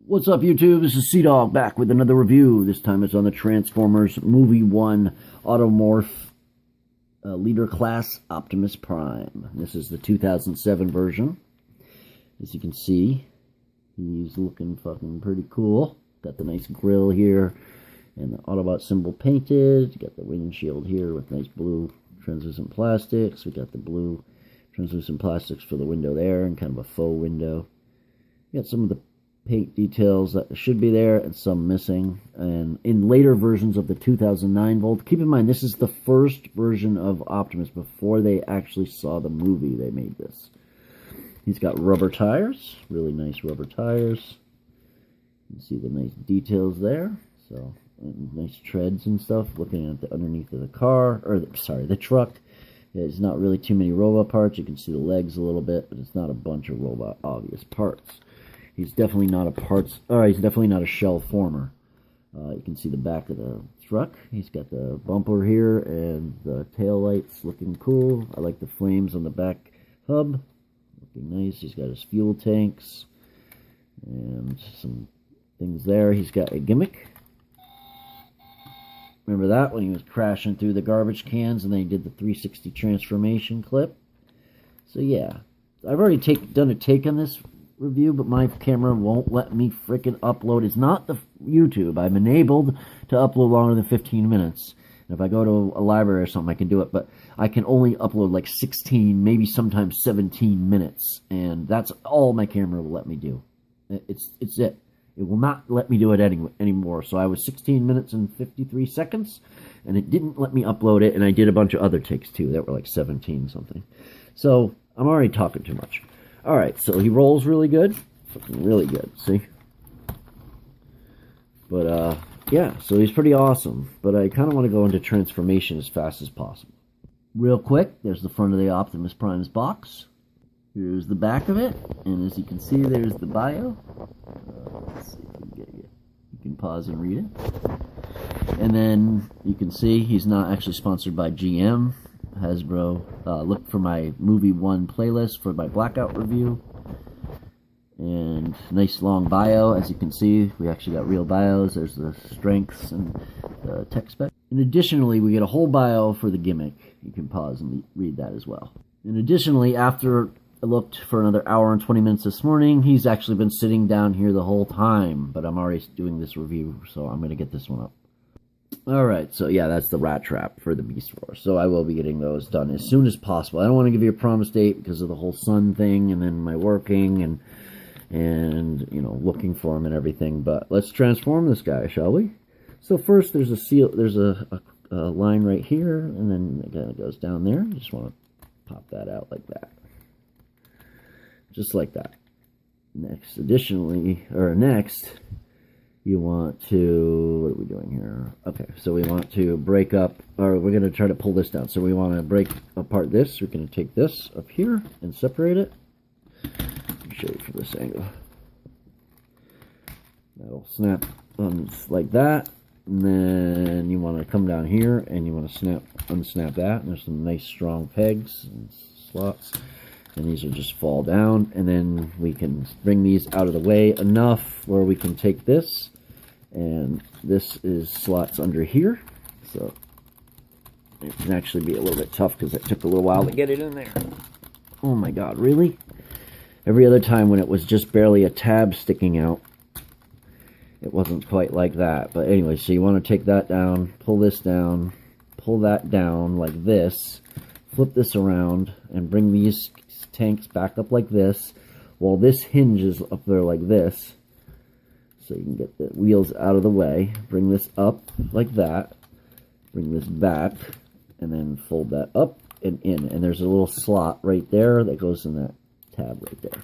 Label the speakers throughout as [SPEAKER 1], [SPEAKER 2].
[SPEAKER 1] What's up, YouTube? This is Sea-Dog back with another review. This time it's on the Transformers Movie 1 Automorph Leader Class Optimus Prime. This is the 2007 version. As you can see, he's looking fucking pretty cool. Got the nice grill here and the Autobot symbol painted. Got the windshield here with nice blue translucent plastics. We got the blue translucent plastics for the window there and kind of a faux window. We got some of the paint details that should be there and some missing. And in later versions of the 2009 Volt, keep in mind this is the first version of Optimus before they actually saw the movie. They made this. He's got rubber tires, really nice rubber tires. You can see the nice details there. So nice treads and stuff. Looking at the underneath of the car, or the truck. There's not really too many robot parts. You can see the legs a little bit, but it's not a bunch of robot obvious parts. He's definitely not he's definitely not a shell former. You can see the back of the truck. He's got the bumper here and the tail lights looking cool. I like the flames on the back hub. Looking nice. He's got his fuel tanks and some things there. He's got a gimmick. Remember that when he was crashing through the garbage cans and then he did the 360 transformation clip? So yeah, I've already done a take on this review, but my camera won't let me frickin' upload. It's not the YouTube. I'm enabled to upload longer than 15 minutes. And if I go to a library or something, I can do it, but I can only upload like 16, maybe sometimes 17 minutes. And that's all my camera will let me do. It's it. It will not let me do it anymore. So I was 16 minutes and 53 seconds, and it didn't let me upload it, and I did a bunch of other takes too that were like 17 something. So I'm already talking too much. Alright, so he rolls really good. Really good, see? But, yeah, so he's pretty awesome. But I kind of want to go into transformation as fast as possible. Real quick, there's the front of the Optimus Prime's box. Here's the back of it. And as you can see, there's the bio. Let's see if we can get you. You can pause and read it. And then you can see he's not actually sponsored by GM. Hasbro. Look for my Movie 1 playlist for my Blackout review. And nice long bio. As you can see, we actually got real bios. There's the strengths and the tech spec. And additionally, we get a whole bio for the gimmick. You can pause and read that as well. And additionally, after I looked for another hour and 20 minutes this morning, he's actually been sitting down here the whole time. But I'm already doing this review, so I'm going to get this one up. Alright, so yeah, that's the rat trap for the Beast Wars. So I will be getting those done as soon as possible. I don't want to give you a promise date because of the whole sun thing and then my working and you know, looking for him and everything. But let's transform this guy, shall we? So first there's a line right here, and then again it goes down there. You just want to pop that out like that. Just like that. Next, you want to, what are we doing here? Okay, so we want to break up, or we're going to try to pull this down. So we want to break apart this. We're going to take this up here and separate it. Let me show you from this angle. That'll snap on like that. And then you want to come down here and you want to unsnap that. And there's some nice strong pegs and slots. And these will just fall down. And then we can bring these out of the way enough where we can take this. And this is slots under here, so it can actually be a little bit tough because it took a little while to get it in there. Oh my god, really? Every other time when it was just barely a tab sticking out, it wasn't quite like that. But anyway, so you want to take that down, pull this down, pull that down like this, flip this around, and bring these tanks back up like this, while this hinges up there like this. So you can get the wheels out of the way, bring this up like that, bring this back, and then fold that up and in. And there's a little slot right there that goes in that tab right there.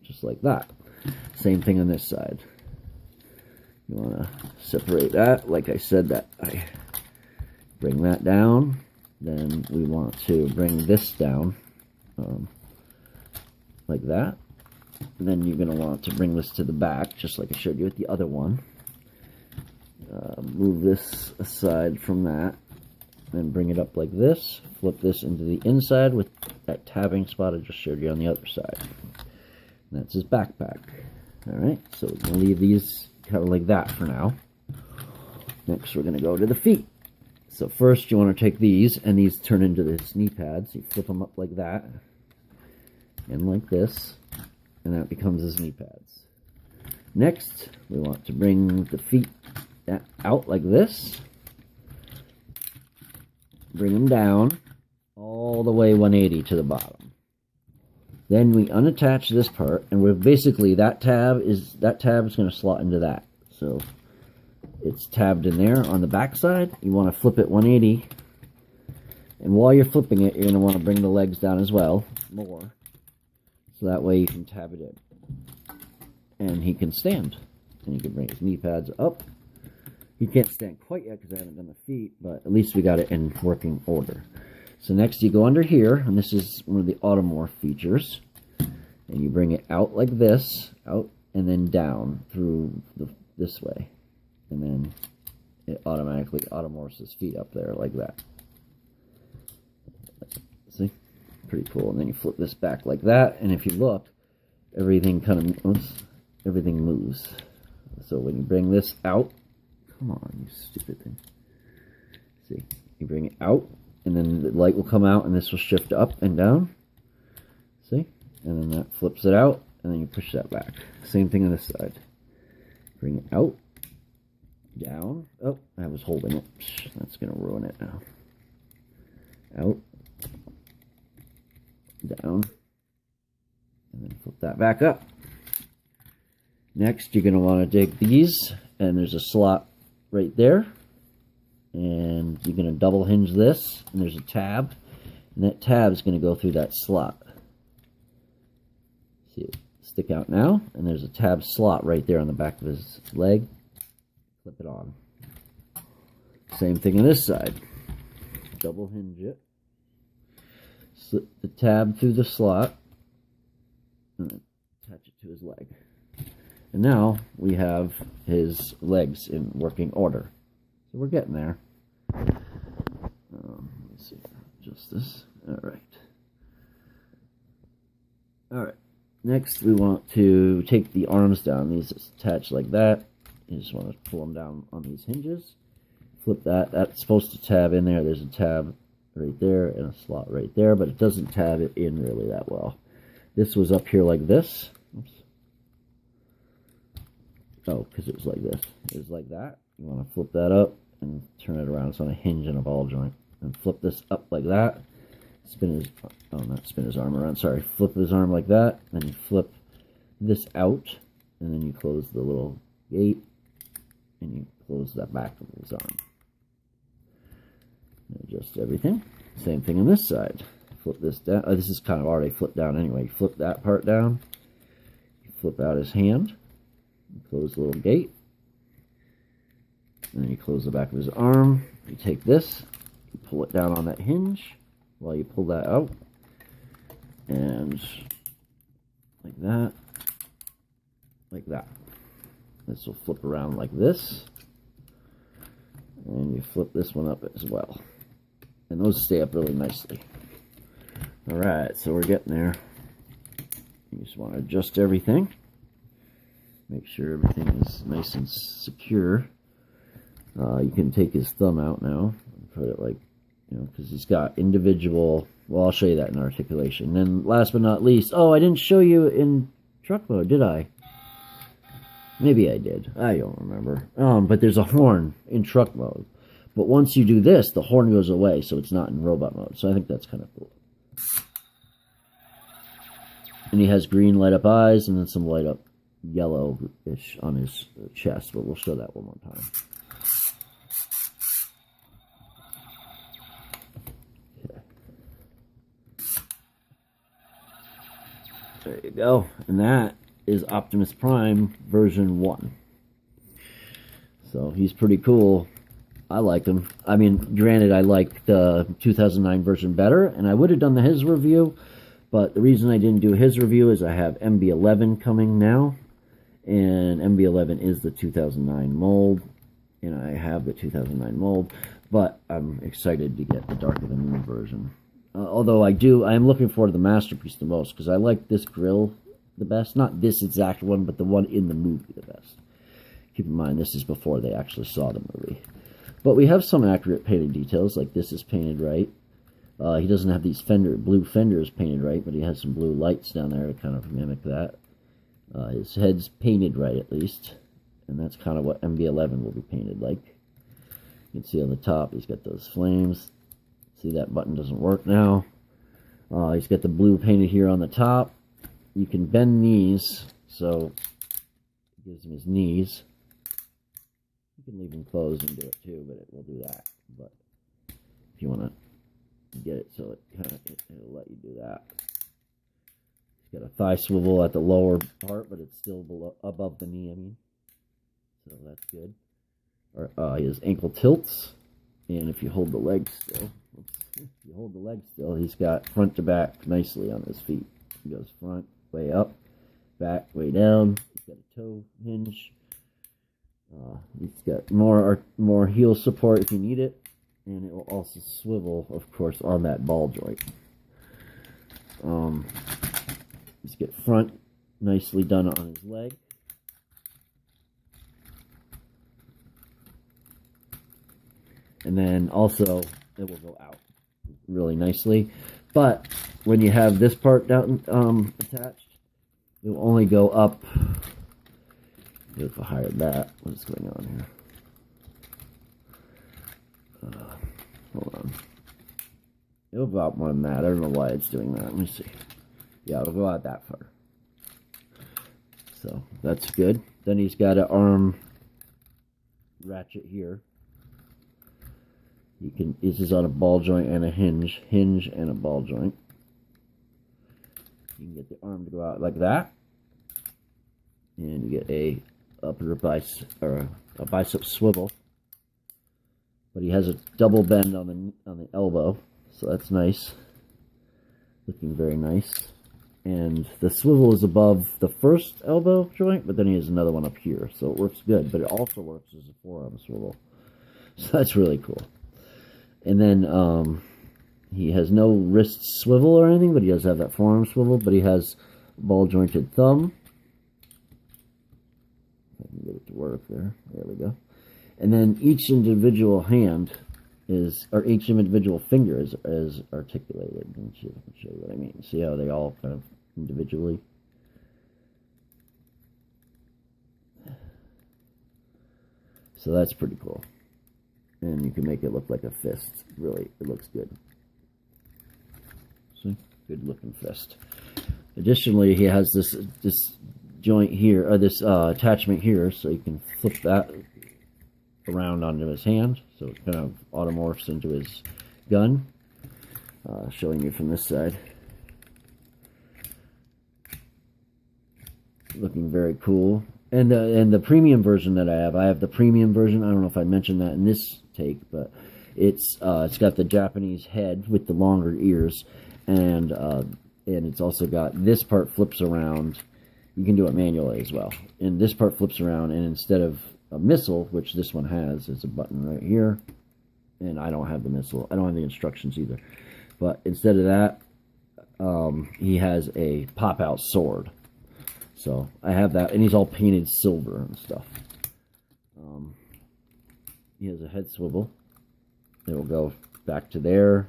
[SPEAKER 1] Just like that. Same thing on this side. You want to separate that. Like I said, that I bring that down. Then we want to bring this down like that. And then you're going to want to bring this to the back, just like I showed you with the other one. Move this aside from that, and bring it up like this. Flip this into the inside with that tabbing spot I just showed you on the other side. And that's his backpack. Alright, so we're going to leave these kind of like that for now. Next, we're going to go to the feet. So first, you want to take these, and these turn into this knee pads. You flip them up like that, and like this, and that becomes his knee pads. Next, we want to bring the feet out like this. Bring them down all the way 180 to the bottom. Then we unattach this part, and we're basically that tab is going to slot into that. So it's tabbed in there on the back side. You want to flip it 180, and while you're flipping it, you're going to want to bring the legs down as well, more, so that way you can tab it in, and he can stand, and you can bring his knee pads up. He can't stand quite yet because I haven't done the feet, but at least we got it in working order. So next you go under here, and this is one of the Automorph features, and you bring it out like this, out and then down through this way, and then it automatically automorphs his feet up there like that. See? Pretty cool. And then you flip this back like that, and if you look, everything kind of everything moves. So when you bring this out, come on, you stupid thing. See, you bring it out, and then the light will come out, and this will shift up and down. See? And then that flips it out, and then you push that back. Same thing on this side. Bring it out, down. Oh, I was holding it. That's going to ruin it now. Out, down, and then flip that back up. Next, you're going to want to take these, and there's a slot right there. And you're going to double hinge this, and there's a tab, and that tab is going to go through that slot. See it stick out now, and there's a tab slot right there on the back of his leg. Flip it on. Same thing on this side. Double hinge it, slip the tab through the slot, and then attach it to his leg. And now we have his legs in working order. So we're getting there. Let's see, just this. Alright. Alright. Next, we want to take the arms down. These attach like that. You just want to pull them down on these hinges. Flip that. That's supposed to tab in there. There's a tab right there and a slot right there, but it doesn't tab it in really that well. This was up here like this. Oops. Oh, because it was like this. It was like that. You want to flip that up and turn it around. It's on a hinge and a ball joint. And flip this up like that. Spin his, oh, not spin his arm around, sorry. Flip his arm like that. Then you flip this out. And then you close the little gate. And you close that back of his arm. Adjust everything. Same thing on this side. Flip this down. Oh, this is kind of already flipped down anyway. Flip that part down. Flip out his hand. Close the little gate. And then you close the back of his arm. You take this, you pull it down on that hinge while you pull that out. And like that. Like that. This will flip around like this. And you flip this one up as well. And those stay up really nicely. Alright, so we're getting there. You just want to adjust everything. Make sure everything is nice and secure. You can take his thumb out now and put it like, you know, because he's got individual, well, I'll show you that in articulation. And last but not least, oh, I didn't show you in truck mode, did I? Maybe I did. I don't remember. But there's a horn in truck mode. But once you do this, the horn goes away, so it's not in robot mode. So I think that's kind of cool. And he has green light up eyes and then some light up yellow-ish on his chest, but we'll show that one more time. Okay. There you go. And that is Optimus Prime version 1. So he's pretty cool. I like him. I mean, granted, I like the 2009 version better, and I would have done his review, but the reason I didn't do his review is I have MB11 coming now, and MB11 is the 2009 mold, and I have the 2009 mold, but I'm excited to get the Dark of the Moon version. Although I am looking forward to the Masterpiece the most, because I like this grill the best. Not this exact one, but the one in the movie the best. Keep in mind, this is before they actually saw the movie. But we have some accurate painting details, like this is painted right. He doesn't have these blue fenders painted right, but he has some blue lights down there to kind of mimic that. His head's painted right, at least. And that's kind of what MB-11 will be painted like. You can see on the top, he's got those flames. See, that button doesn't work now. He's got the blue painted here on the top. You can bend knees, so it gives him his knees. You can leave them closed and do it too, but it will do that. But if you want to get it so it'll let you do that. He's got a thigh swivel at the lower part, but it's still above the knee, I mean. So that's good. He has ankle tilts, and if you hold the leg still, he's got front to back nicely on his feet. He goes front, way up, back, way down. He's got a toe hinge. He's got more heel support if you need it, and it will also swivel, of course, on that ball joint. He's got front nicely done on his leg. And then also it will go out really nicely. But when you have this part down attached, it will only go up. If I hired that, what's going on here? Hold on. It'll go out more than that. I don't know why it's doing that. Let me see. Yeah, it'll go out that far. So that's good. Then he's got an arm ratchet here. This is on a ball joint and a hinge and a ball joint. You can get the arm to go out like that, and you get a upper bicep or a bicep swivel. But he has a double bend on the elbow, so that's nice. Looking very nice. And the swivel is above the first elbow joint, but then he has another one up here, so it works good. But it also works as a forearm swivel, so that's really cool. And then he has no wrist swivel or anything, but he does have that forearm swivel. But he has a ball-jointed thumb. If I can get it to work there. There we go. And then each individual hand or each individual finger is articulated. Let me see if I can show you what I mean. See how they all kind of individually. So that's pretty cool. And you can make it look like a fist. Really, it looks good. See? Good looking fist. Additionally, he has this joint here, or this attachment here, so you can flip that around onto his hand. So it kind of automorphs into his gun. Showing you from this side. Looking very cool. And the premium version that I have the premium version. I don't know if I mentioned that in this take, but it's got the Japanese head with the longer ears, and it's also got this part flips around. You can do it manually as well. And this part flips around, and instead of a missile, which this one has, is a button right here. And I don't have the missile. I don't have the instructions either. But instead of that, he has a pop-out sword. So I have that, and he's all painted silver and stuff. He has a head swivel. It will go back to there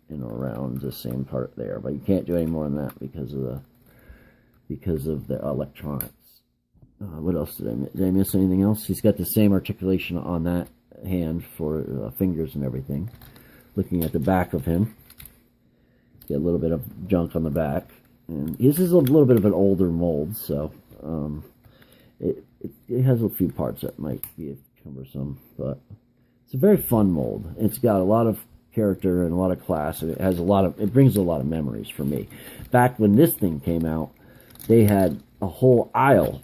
[SPEAKER 1] and around the same part there, but you can't do any more than that because of the electronics. What else did I miss? Anything else? He's got the same articulation on that hand for fingers and everything. Looking at the back of him, get a little bit of junk on the back. And this is a little bit of an older mold, so it has a few parts that might be cumbersome, but it's a very fun mold. It's got a lot of character and a lot of class, and it brings a lot of memories for me. Back when this thing came out, they had a whole aisle.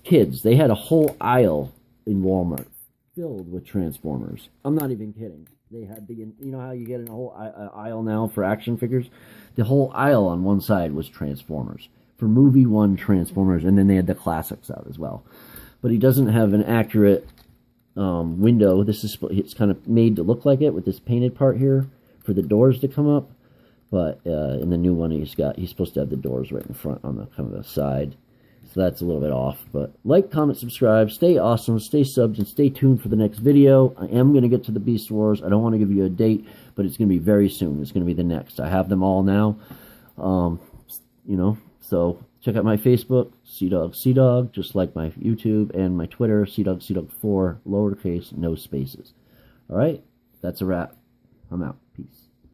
[SPEAKER 1] Kids, they had a whole aisle in Walmart filled with Transformers. I'm not even kidding. They had you know how you get in a whole aisle now for action figures? The whole aisle on one side was Transformers. For movie 1 Transformers, and then they had the classics out as well. But he doesn't have an accurate window. It's kind of made to look like it with this painted part here for the doors to come up. But in the new one, he's supposed to have the doors right in front on the kind of the side. So that's a little bit off. But like, comment, subscribe. Stay awesome. Stay subbed and stay tuned for the next video. I am going to get to the Beast Wars. I don't want to give you a date, but it's going to be very soon. It's going to be the next. I have them all now. You know, so check out my Facebook, CDog, just like my YouTube and my Twitter, CDog4, lowercase, no spaces. All right, that's a wrap. I'm out. Peace.